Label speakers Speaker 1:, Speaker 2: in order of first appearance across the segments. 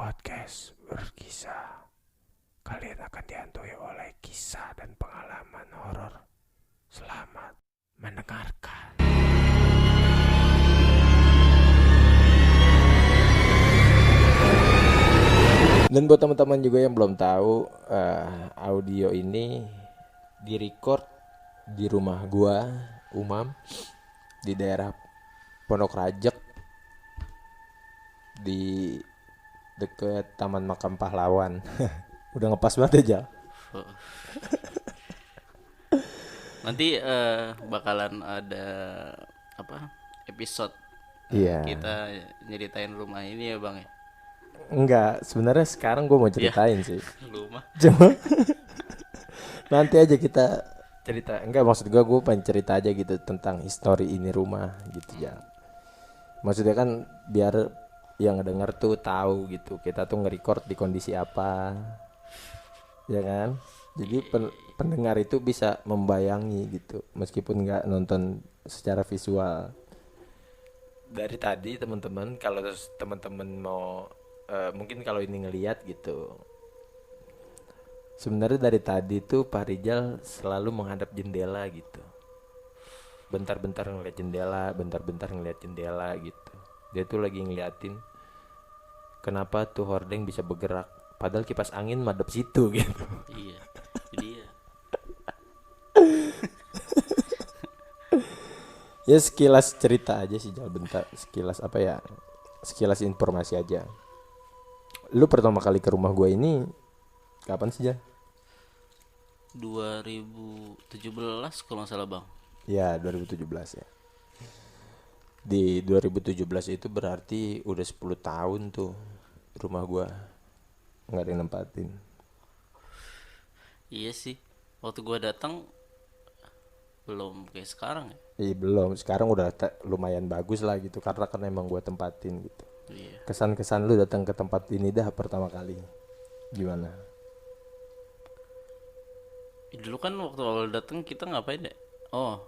Speaker 1: podcast berkisah. Kalian akan dihantui oleh kisah dan pengalaman horor. Selamat mendengarkan. Dan buat teman-teman juga yang belum tahu, audio ini direcord di rumah gua, Umam, di daerah Pondok Rajek, di deket Taman Makam Pahlawan. Udah ngepas banget aja.
Speaker 2: Nanti bakalan ada apa episode
Speaker 1: Iya.
Speaker 2: kita nyeritain rumah ini ya bang ya.
Speaker 1: Enggak, sebenarnya sekarang gue mau
Speaker 2: Ya
Speaker 1: ceritain sih.
Speaker 2: rumah.
Speaker 1: Cuma nanti aja kita cerita. Enggak, maksud gue pengen cerita aja gitu tentang histori ini rumah gitu ya. Maksudnya kan biar yang ngedenger tuh tahu gitu. Kita tuh nge-record di kondisi apa. Ya kan? Jadi pendengar itu bisa membayangi gitu meskipun nggak nonton secara visual. Dari tadi teman-teman, kalau teman-teman mau mungkin kalau ini ngelihat gitu, sebenarnya dari tadi tuh Pak Rijal selalu menghadap jendela gitu, bentar-bentar ngeliat jendela, bentar-bentar ngeliat jendela gitu. Dia tuh lagi ngeliatin kenapa tuh hordeng bisa bergerak padahal kipas angin madep situ gitu.
Speaker 2: Iya jadi ya.
Speaker 1: Ya sekilas cerita aja sih Jal, bentar, sekilas apa ya, sekilas informasi aja. Lu pertama kali ke rumah gue ini kapan sih Jal?
Speaker 2: 2017 kalau nggak salah bang.
Speaker 1: Ya 2017 ya. Di 2017 itu berarti udah 10 tahun tuh rumah gua nggak ada yang nempatin.
Speaker 2: Iya sih, waktu gua datang belum kayak sekarang ya.
Speaker 1: Iya belum, sekarang udah lumayan bagus lah gitu karena kan emang gua tempatin gitu.
Speaker 2: Iya.
Speaker 1: Kesan-kesan lu datang ke tempat ini dah pertama kali gimana?
Speaker 2: Dulu kan waktu awal datang kita ngapain deh? Oh,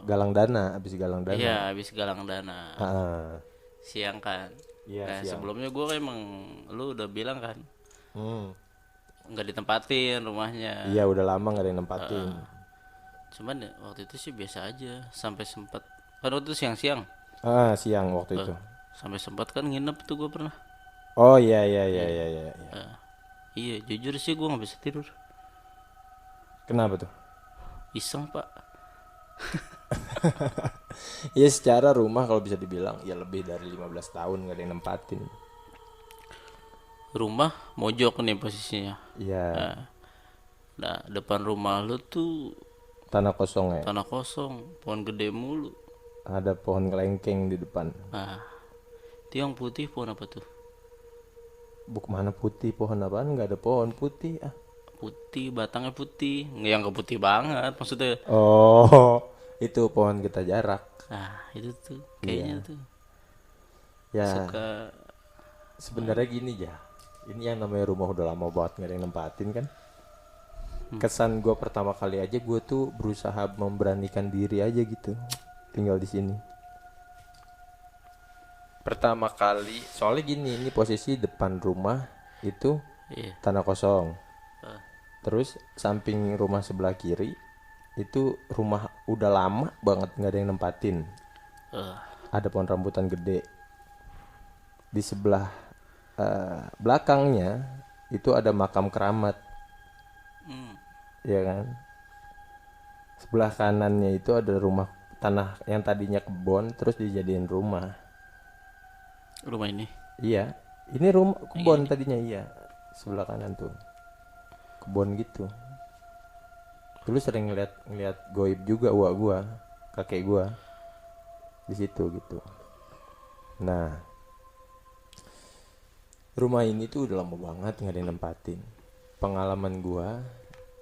Speaker 1: Galang dana, habis galang dana.
Speaker 2: iya habis galang dana
Speaker 1: Ah,
Speaker 2: siang kan.
Speaker 1: iya
Speaker 2: Nah
Speaker 1: siang.
Speaker 2: sebelumnya gua emang lu udah bilang kan
Speaker 1: Hmm.
Speaker 2: nggak ditempatin rumahnya.
Speaker 1: Iya udah lama nggak ada yang nempatin.
Speaker 2: Cuman ya, waktu itu sih biasa aja sampai sempat kan waktu itu siang-siang.
Speaker 1: Ah siang waktu
Speaker 2: Eh,
Speaker 1: itu.
Speaker 2: sampai sempat kan nginep tuh gue pernah.
Speaker 1: Oh iya iya iya
Speaker 2: Iya.
Speaker 1: iya iya. Iya.
Speaker 2: Iya jujur sih gue nggak bisa tidur.
Speaker 1: Kenapa tuh?
Speaker 2: Iseng pak.
Speaker 1: Ya secara rumah kalau bisa dibilang ya lebih dari 15 tahun nggak ada yang nempatin.
Speaker 2: Rumah mojok nih posisinya.
Speaker 1: Iya,
Speaker 2: Nah depan rumah lu tuh
Speaker 1: tanah kosong ya.
Speaker 2: tanah kosong, pohon gede mulu.
Speaker 1: Ada pohon kelengkeng di depan.
Speaker 2: Nah itu yang putih pohon apa tuh?
Speaker 1: Buk mana putih, pohon apaan? Nggak ada pohon putih. Ah.
Speaker 2: Putih, batangnya putih. Nggak yang ke putih banget maksudnya.
Speaker 1: Oh, itu pohon kita jarak.
Speaker 2: Nah itu tuh kayaknya
Speaker 1: Iya.
Speaker 2: tuh
Speaker 1: Ya,
Speaker 2: suka.
Speaker 1: sebenarnya gini ya. Ini yang namanya rumah udah lama banget nggak ada yang nempatin kan. Kesan gue pertama kali aja gue tuh berusaha memberanikan diri aja gitu. Tinggal di sini. Pertama kali, soalnya gini, ini posisi depan rumah itu
Speaker 2: Iya.
Speaker 1: tanah kosong. Terus samping rumah sebelah kiri itu rumah udah lama banget nggak ada yang nempatin.
Speaker 2: Eh,
Speaker 1: Ada pohon rambutan gede. Di sebelah belakangnya itu ada makam keramat, ya kan? Sebelah kanannya itu ada rumah tanah yang tadinya kebon terus dijadiin rumah.
Speaker 2: rumah ini.
Speaker 1: Iya, ini rumah kebon
Speaker 2: Ini.
Speaker 1: tadinya iya. Sebelah kanan tuh kebon gitu. Dulu sering ngeliat goib juga uak gua, kakek gua di situ gitu. Nah, rumah ini tuh udah lama banget nggak ada yang nempatin. Pengalaman gua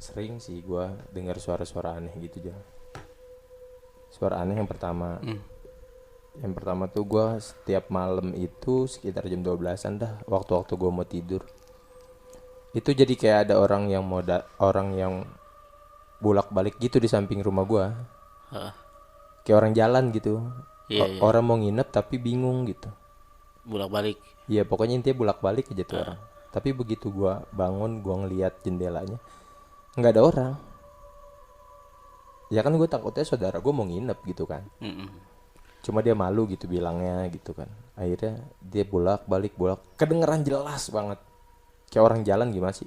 Speaker 1: sering sih gua dengar suara-suara aneh gitu aja. Suara aneh yang pertama tuh gua setiap malam itu sekitar jam 12-an dah, waktu-waktu gua mau tidur. Itu jadi kayak ada orang yang orang yang bolak-balik gitu di samping rumah gua.
Speaker 2: Hah,
Speaker 1: Kayak orang jalan gitu.
Speaker 2: iya iya.
Speaker 1: Orang mau nginep tapi bingung gitu.
Speaker 2: bolak-balik.
Speaker 1: Iya pokoknya intinya bolak-balik aja tuh orang. Tapi begitu gua bangun, gua ngeliat jendelanya nggak ada orang. Ya kan gue takutnya saudara gue mau nginep gitu kan.
Speaker 2: Mm-mm.
Speaker 1: Cuma dia malu gitu bilangnya gitu kan. Akhirnya dia bolak-balik bolak. Kedengeran jelas banget. Kayak orang jalan gimana sih?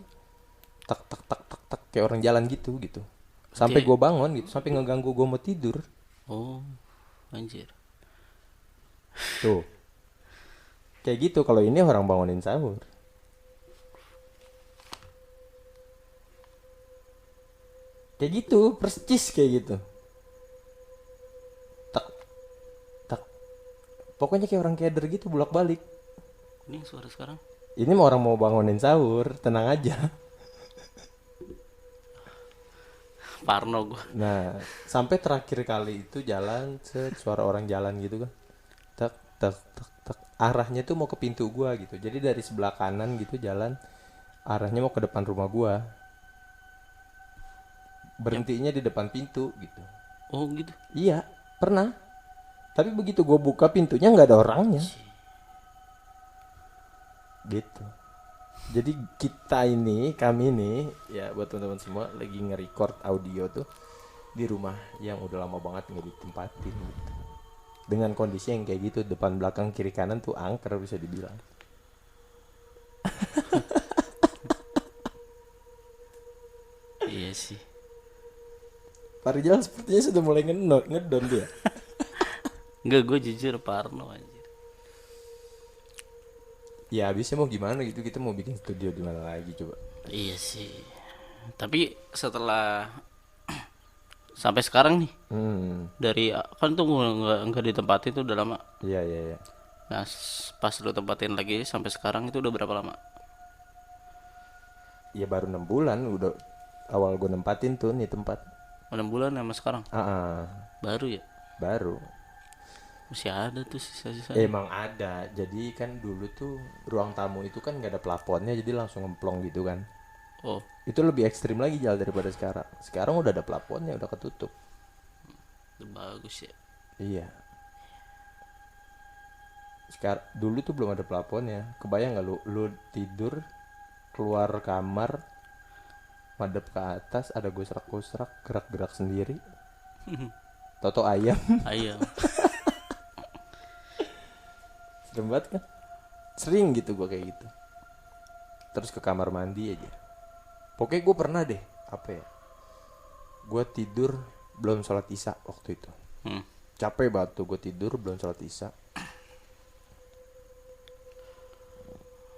Speaker 1: Tak tak tak tak tak kayak orang jalan gitu gitu. Sampai
Speaker 2: Dia-
Speaker 1: gue bangun gitu, sampai ngeganggu gue mau tidur.
Speaker 2: Oh, anjir.
Speaker 1: Tuh. Kayak gitu kalau ini orang bangunin sahur. Kayak gitu, persis kayak gitu. Tak tak. Pokoknya kayak orang keder gitu bolak-balik.
Speaker 2: Ini suara sekarang.
Speaker 1: Ini mau orang mau bangunin sahur, tenang aja.
Speaker 2: Parno gua.
Speaker 1: Nah, sampai terakhir kali itu jalan, suara orang jalan gitu kan. Tak tak tak tak. Arahnya tuh mau ke pintu gua gitu. Jadi dari sebelah kanan gitu jalan, arahnya mau ke depan rumah gua. Berhentinya di depan pintu gitu.
Speaker 2: Oh gitu.
Speaker 1: Iya, pernah. Tapi begitu gua buka pintunya nggak ada orangnya. Gitu. Jadi kami ini, ya buat teman-teman semua lagi nge-record audio tuh di rumah yang udah lama banget nggak ditempatin gitu. Dengan kondisi yang kayak gitu, depan belakang kiri kanan tuh angker bisa dibilang.
Speaker 2: Iya sih.
Speaker 1: Pak Rijal sepertinya sudah mulai ngedon dia.
Speaker 2: Enggak, gue jujur parno anjir.
Speaker 1: Ya habisnya mau gimana gitu, kita mau bikin studio di mana lagi coba.
Speaker 2: Iya sih. Tapi setelah sampai sekarang nih, dari kan tuh nggak ditempatin tuh udah lama.
Speaker 1: Iya iya iya.
Speaker 2: Nah, pas lu tempatin lagi sampai sekarang itu udah berapa lama?
Speaker 1: Ya baru 6 bulan udah awal gue nempatin tuh nih tempat.
Speaker 2: 6 bulan sama sekarang. Baru ya?
Speaker 1: Baru.
Speaker 2: Masih ada tuh sisa-sisa.
Speaker 1: Emang ada. Jadi kan dulu tuh ruang tamu itu kan gak ada plafonnya, jadi langsung ngemplong gitu kan.
Speaker 2: Oh,
Speaker 1: Itu lebih ekstrim lagi Jal daripada sekarang. Sekarang udah ada plafonnya, udah ketutup.
Speaker 2: itu bagus ya.
Speaker 1: Iya. Sekarang dulu tuh belum ada plafonnya. Kebayang nggak lu tidur keluar kamar madep ke atas ada gosrak-gosrak gerak-gerak sendiri. Toto ayam.
Speaker 2: Ayam.
Speaker 1: Serem banget kan? Sering gitu gua kayak gitu. Terus ke kamar mandi aja. Pokoknya gue pernah deh, apa ya? Gue tidur belum sholat isya waktu itu. Capek banget tuh gue tidur belum sholat isya.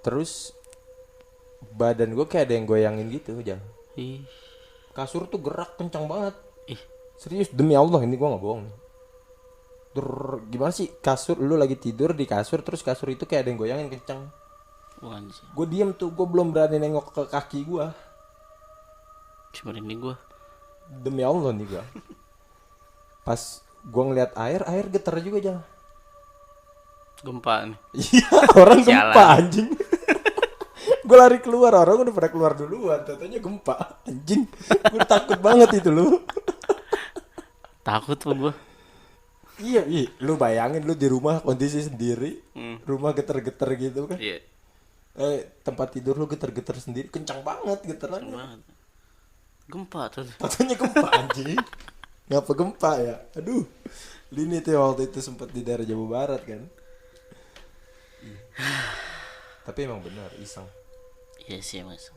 Speaker 1: Terus badan gue kayak ada yang goyangin gitu, Jal.
Speaker 2: Ih,
Speaker 1: Kasur tuh gerak kencang banget.
Speaker 2: ih,
Speaker 1: Serius demi Allah ini gue nggak bohong. Gimana sih kasur lu lagi tidur di kasur terus kasur itu kayak ada yang goyangin kencang.
Speaker 2: anjir.
Speaker 1: Gue diem tuh, gue belum berani nengok ke kaki gue.
Speaker 2: Cuma ini gue.
Speaker 1: Demi Allah nih gue. Pas gue ngeliat air getar juga Jal.
Speaker 2: Gempa nih.
Speaker 1: Iya orang
Speaker 2: Sialan.
Speaker 1: gempa anjing. Gue lari keluar, orang udah pada keluar duluan, katanya gempa anjing. Gue takut banget itu lu.
Speaker 2: Takut tuh gue.
Speaker 1: Iya, lu bayangin lu di rumah kondisi sendiri, rumah getar-getar gitu kan.
Speaker 2: Iya.
Speaker 1: Tempat tidur lu getar-getar sendiri, kencang banget getarannya.
Speaker 2: Banget. Gempa tuh.
Speaker 1: Katanya gempa anjing. Ngapa gempa ya? Aduh. Lini tuh waktu itu sempat di daerah Jawa Barat kan. Tapi emang benar iseng.
Speaker 2: Iya sih mas.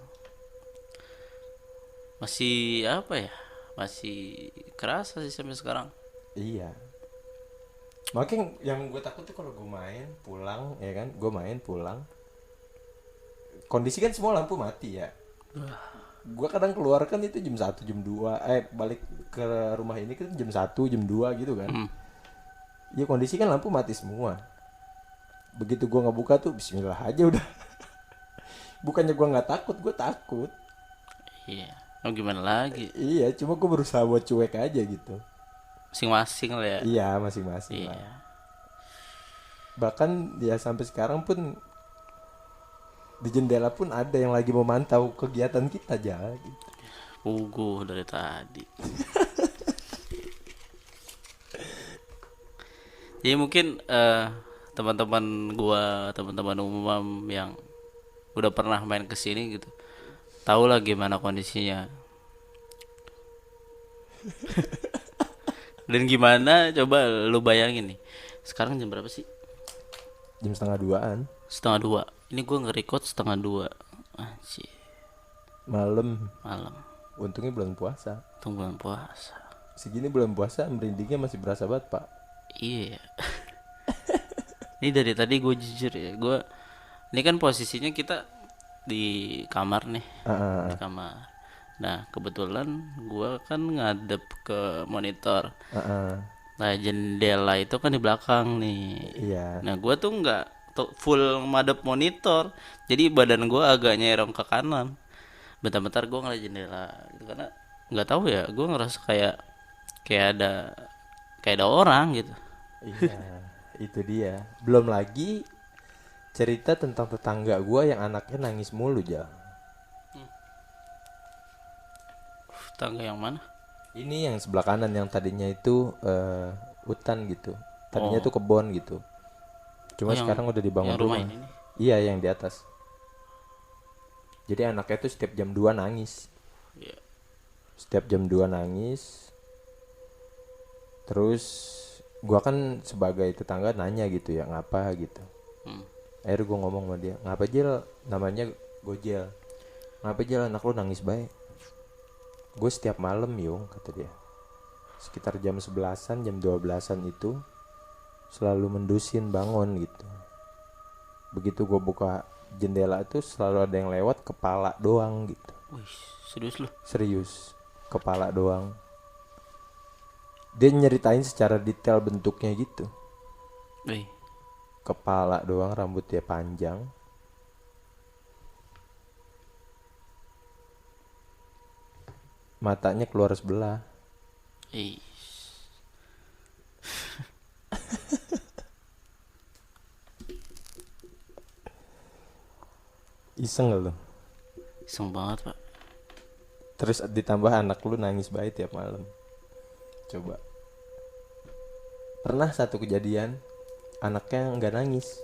Speaker 2: Masih apa ya? Masih kerasa sih sampai sekarang.
Speaker 1: Iya. Makanya yang gue takut tuh kalau gue main pulang ya kan, gue main pulang. Kondisi kan semua lampu mati ya. Gue kadang keluar kan itu jam 1, jam 2, balik ke rumah ini kan jam 1, jam 2 gitu kan. Ya kondisi kan lampu mati semua. Begitu gue ngebuka tuh bismillah aja udah. Bukannya gue nggak takut, gue takut.
Speaker 2: Iya. Mau gimana lagi?
Speaker 1: Iya, cuma gue berusaha buat cuek aja gitu.
Speaker 2: Masing-masing lah ya.
Speaker 1: Iya, masing-masing
Speaker 2: Iya.
Speaker 1: lah. Bahkan ya sampai sekarang pun di jendela pun ada yang lagi memantau kegiatan kita aja gitu.
Speaker 2: Puguh dari tadi. Jadi mungkin teman-teman gua, teman-teman umum yang udah pernah main ke sini gitu, tahu lah gimana kondisinya. Dan gimana coba lu bayangin nih. Sekarang jam berapa sih?
Speaker 1: Jam setengah duaan.
Speaker 2: Setengah dua. Ini gua nge-record setengah dua. Anjir,
Speaker 1: Malam.
Speaker 2: malam.
Speaker 1: Untungnya bulan puasa.
Speaker 2: Tunggu bulan puasa.
Speaker 1: Segini bulan puasa merindingnya masih berasa banget, Pak.
Speaker 2: Iya. Ini dari tadi gue jujur ya, ini kan posisinya kita di kamar nih, di kamar. Nah kebetulan gue kan ngadep ke monitor. Nah jendela itu kan di belakang nih.
Speaker 1: Iya.
Speaker 2: Nah gue tuh nggak full madep monitor, jadi badan gue agak nyerong ke kanan. Bentar-bentar gue ngeliat jendela, gitu. Karena nggak tahu ya, gue ngerasa kayak ada orang gitu.
Speaker 1: Iya, itu dia. Belum lagi cerita tentang tetangga gua yang anaknya nangis mulu, Jal.
Speaker 2: Tangga yang mana?
Speaker 1: Ini yang sebelah kanan yang tadinya itu hutan gitu. Tadinya tuh kebon gitu. Cuma sekarang udah dibangun
Speaker 2: yang rumah
Speaker 1: rumah.
Speaker 2: ini nih?
Speaker 1: Iya, yang di atas. Jadi anaknya tuh setiap jam 2 nangis.
Speaker 2: Iya.
Speaker 1: Setiap jam 2 nangis. Terus gua kan sebagai tetangga nanya gitu ya, ngapa gitu. Akhirnya gue ngomong sama dia, ngapa Jel, namanya Gojel, ngapa Jel anak lu nangis baik. Gue setiap malam Yung, kata dia, sekitar jam 11-an, jam 12-an itu selalu mendusin bangun gitu. Begitu gue buka jendela itu selalu ada yang lewat, kepala doang gitu.
Speaker 2: Wih, serius lu?
Speaker 1: Serius, kepala doang. Dia nyeritain secara detail bentuknya gitu.
Speaker 2: Wih.
Speaker 1: Kepala doang, rambutnya panjang. Matanya keluar sebelah.
Speaker 2: Ih.
Speaker 1: Iseng gak lu?
Speaker 2: Iseng banget pak.
Speaker 1: Terus ditambah anak lu nangis baik tiap malam. Coba. Pernah satu kejadian anaknya nggak nangis,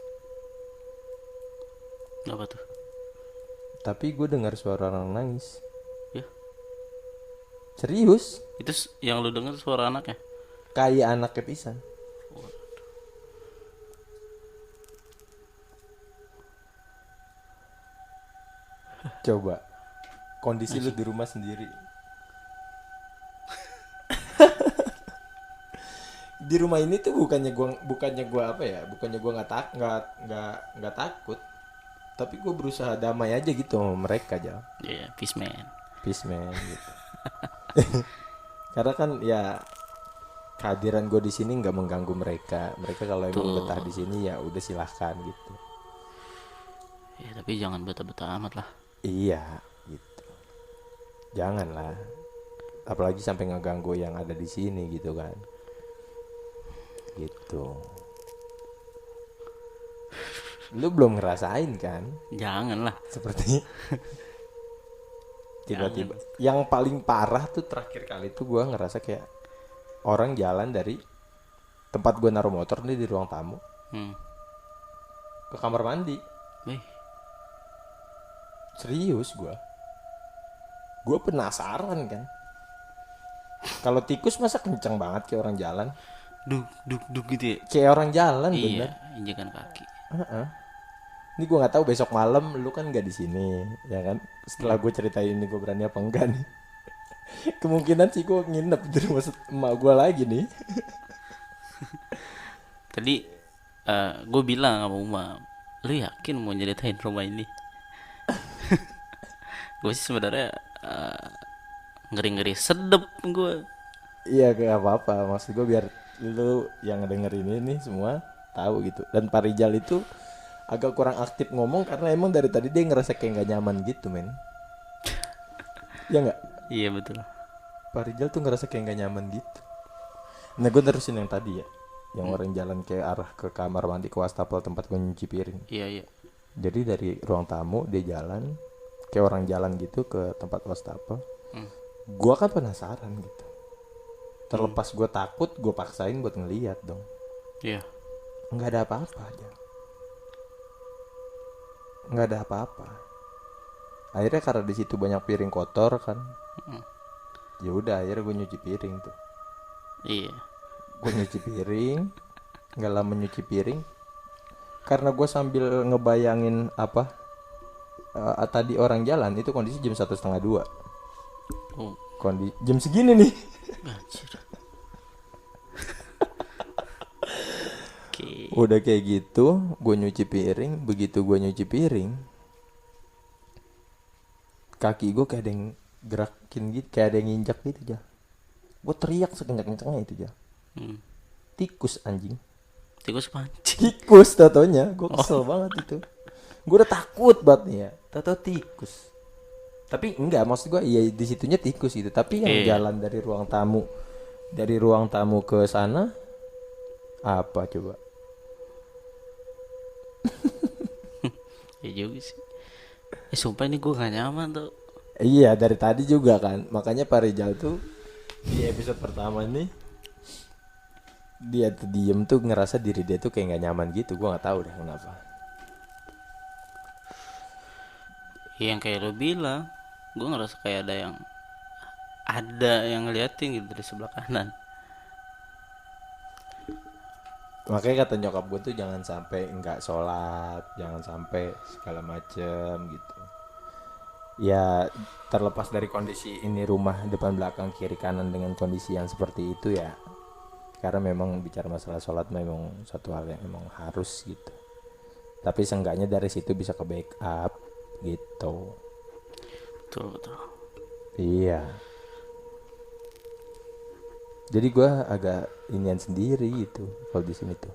Speaker 2: Apa tuh?
Speaker 1: tapi gue dengar suara orang nangis.
Speaker 2: Ya.
Speaker 1: Serius?
Speaker 2: Itu yang lu denger suara anaknya?
Speaker 1: Kayak anaknya pisan. Coba kondisi lu di rumah sendiri. Di rumah ini tuh bukannya gua apa ya? Bukannya gua nggak takut. Tapi gue berusaha damai aja gitu sama mereka aja.
Speaker 2: Iya, peace man.
Speaker 1: Peace man gitu. Karena kan ya kehadiran gue di sini nggak mengganggu mereka. Mereka kalau emang betah di sini ya udah silahkan gitu.
Speaker 2: Ya tapi jangan betah-betah amat lah.
Speaker 1: Iya gitu. Janganlah. Apalagi sampai ngeganggu yang ada di sini gitu kan. Gitu. Lu belum ngerasain kan?
Speaker 2: Jangan lah.
Speaker 1: Seperti tiba-tiba. Yang paling parah tuh terakhir kali tuh gue ngerasa kayak orang jalan dari tempat gue naruh motor nih di ruang tamu ke kamar mandi. Serius gue penasaran kan. Kalau tikus masa kenceng banget kayak orang jalan.
Speaker 2: Duk gitu ya.
Speaker 1: Kayak orang jalan
Speaker 2: Iya,
Speaker 1: bener.
Speaker 2: injakan kaki.
Speaker 1: Ini gue nggak tahu besok malam lu kan nggak di sini, ya kan? Setelah gue ceritain ini gue berani apa enggak nih? Kemungkinan sih gue nginep di rumah emak gue lagi nih.
Speaker 2: Tadi gue bilang sama Uma, lu yakin mau nyeritain rumah ini? Gue sih sebenarnya ngeri-ngeri sedep gue.
Speaker 1: Iya gak apa-apa, maksud gue biar lu yang dengerin ini semua tahu gitu. Dan Pak Rijal itu agak kurang aktif ngomong karena emang dari tadi dia ngerasa kayak gak nyaman gitu men. Ya gak?
Speaker 2: Iya betul.
Speaker 1: Pak Rijal tuh ngerasa kayak gak nyaman gitu. Nah gue terusin yang tadi ya, yang orang jalan kayak arah ke kamar mandi, ke wastafel tempat gue nyuci piring.
Speaker 2: Iya.
Speaker 1: Jadi dari ruang tamu dia jalan kayak orang jalan gitu ke tempat wastafel. Gue kan penasaran gitu. Terlepas gue takut, gue paksain buat ngeliat dong.
Speaker 2: Iya.
Speaker 1: nggak ada apa-apa aja, nggak ada apa-apa. Akhirnya karena di situ banyak piring kotor kan, ya udah akhirnya gue nyuci piring tuh.
Speaker 2: Iya.
Speaker 1: Gue nyuci piring, nggak lama nyuci piring, karena gue sambil ngebayangin apa tadi orang jalan itu kondisi jam 1:30 kondisi jam segini nih.
Speaker 2: Anjir. Okay.
Speaker 1: Udah kayak gitu gue nyuci piring. Begitu gue nyuci piring, kaki gue kayak ada yang gerakin gitu, kayak ada yang nginjak gitu aja. Gue teriak sekencang-kencangnya itu aja. Tikus anjing.
Speaker 2: Tikus pancing.
Speaker 1: Tikus tatonya. Gue kesel banget itu. Gue udah takut banget nih ya. Tato tikus. Tapi enggak, maksud gue iya di situnya tikus gitu. Tapi yang jalan dari ruang tamu ke sana apa coba?
Speaker 2: Ya juga sih. Sumpah ini gue gak nyaman tuh.
Speaker 1: Iya dari tadi juga kan. Makanya Pak Rizal tuh di episode pertama nih dia tuh diem tuh ngerasa diri dia tuh kayak gak nyaman gitu. Gue gak tahu deh kenapa.
Speaker 2: Yang kayak lo bilang, gue ngerasa kayak ada yang ngeliatin gitu dari sebelah kanan.
Speaker 1: Makanya kata nyokap gue tuh jangan sampai nggak sholat, jangan sampai segala macem gitu. Ya terlepas dari kondisi ini rumah depan belakang kiri kanan dengan kondisi yang seperti itu ya, karena memang bicara masalah sholat memang satu hal yang memang harus gitu. Tapi seenggaknya dari situ bisa ke backup gitu.
Speaker 2: Betul.
Speaker 1: Iya. Jadi gue agak inian sendiri gitu kalau di sini tuh.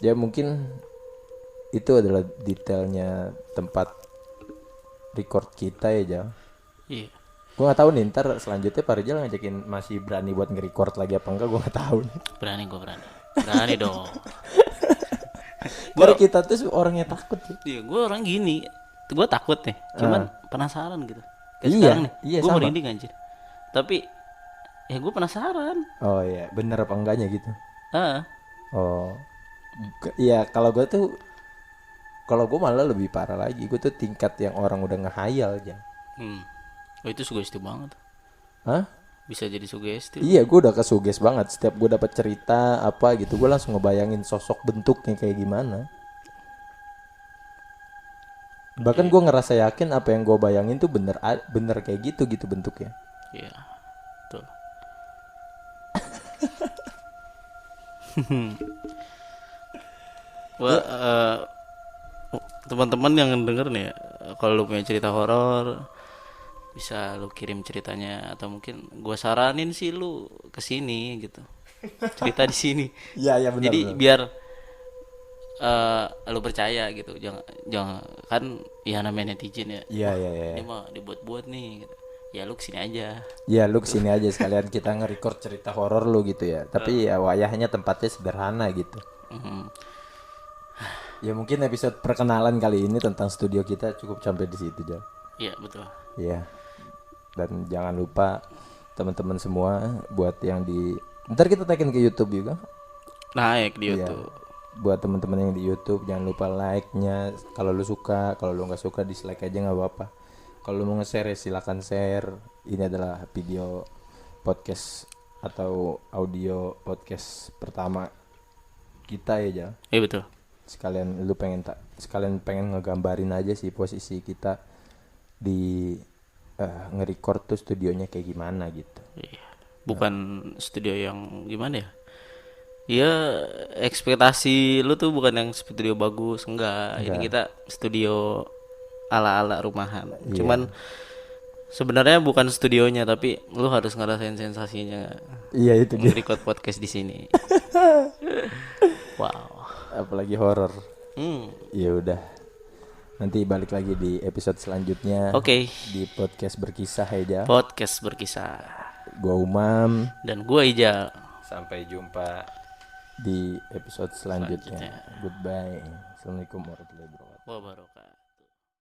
Speaker 1: Ya mungkin itu adalah detailnya tempat record kita ya Jal.
Speaker 2: Iya.
Speaker 1: Gue nggak tahu nih ntar selanjutnya Pak Rizal ngajakin masih berani buat nge-record lagi apa enggak, gue nggak tahu nih.
Speaker 2: Berani dong.
Speaker 1: Karena kita tuh orangnya takut ya.
Speaker 2: Iya, gue orang gini. Gue takut nih. Cuman penasaran gitu. Kayak
Speaker 1: Iya,
Speaker 2: sekarang nih.
Speaker 1: iya,
Speaker 2: Gue
Speaker 1: sama.
Speaker 2: merinding anjir. Tapi ya gue penasaran.
Speaker 1: Oh iya, bener apa enggaknya gitu.
Speaker 2: Ah,
Speaker 1: Oh. Iya, kalau gue malah lebih parah lagi. Gue tuh tingkat yang orang udah ngehayal aja.
Speaker 2: Oh itu sugesti banget.
Speaker 1: Hah?
Speaker 2: Bisa jadi sugesti.
Speaker 1: Iya, gue udah kesuges banget. Setiap gue dapat cerita apa gitu, gue langsung ngebayangin sosok bentuknya kayak gimana. Bahkan gue ngerasa yakin apa yang gue bayangin tuh bener kayak gitu bentuknya.
Speaker 2: Iya, betul. Wah, teman-teman yang denger nih, kalau lu punya cerita horor, bisa lu kirim ceritanya atau mungkin gue saranin sih lu kesini gitu, cerita di sini.
Speaker 1: Iya benar.
Speaker 2: Jadi biar lu percaya gitu, jangan kan ya namanya netizen ya.
Speaker 1: Iya.
Speaker 2: Ini mah dibuat-buat nih. Gitu. Ya lu kesini aja.
Speaker 1: Ya lu kesini aja sekalian kita nge-record cerita horor lu gitu ya. Tapi ya wayahnya tempatnya sederhana gitu. Ya mungkin episode perkenalan kali ini tentang studio kita cukup sampai di situ aja.
Speaker 2: Iya betul.
Speaker 1: Iya. Dan jangan lupa teman-teman semua buat yang ntar kita tagin ke YouTube juga.
Speaker 2: Naik di YouTube.
Speaker 1: Buat teman-teman yang di YouTube jangan lupa like-nya kalau lu suka, kalau lu nggak suka dislike aja nggak apa-apa. Kalau lu mau nge-share ya silakan share. Ini adalah video podcast atau audio podcast pertama kita ya Jal.
Speaker 2: Iya betul.
Speaker 1: Sekalian pengen ngegambarin aja sih posisi kita di nge-record tuh studionya kayak gimana gitu.
Speaker 2: Iya. Bukan studio yang gimana ya? Ya ekspektasi lu tuh bukan yang studio bagus, enggak. Ini kita studio ala-ala rumahan. Cuman sebenarnya bukan studionya tapi lu harus ngerasain sensasinya.
Speaker 1: Iya itu dia.
Speaker 2: Record podcast di sini. Wow.
Speaker 1: Apalagi horor. Ya udah. Nanti balik lagi di episode selanjutnya.
Speaker 2: Oke.
Speaker 1: Di podcast berkisah aja.
Speaker 2: Podcast berkisah.
Speaker 1: Gua Umam
Speaker 2: dan gua Ijal.
Speaker 1: Sampai jumpa di episode selanjutnya. Goodbye. Assalamualaikum warahmatullahi wabarakatuh.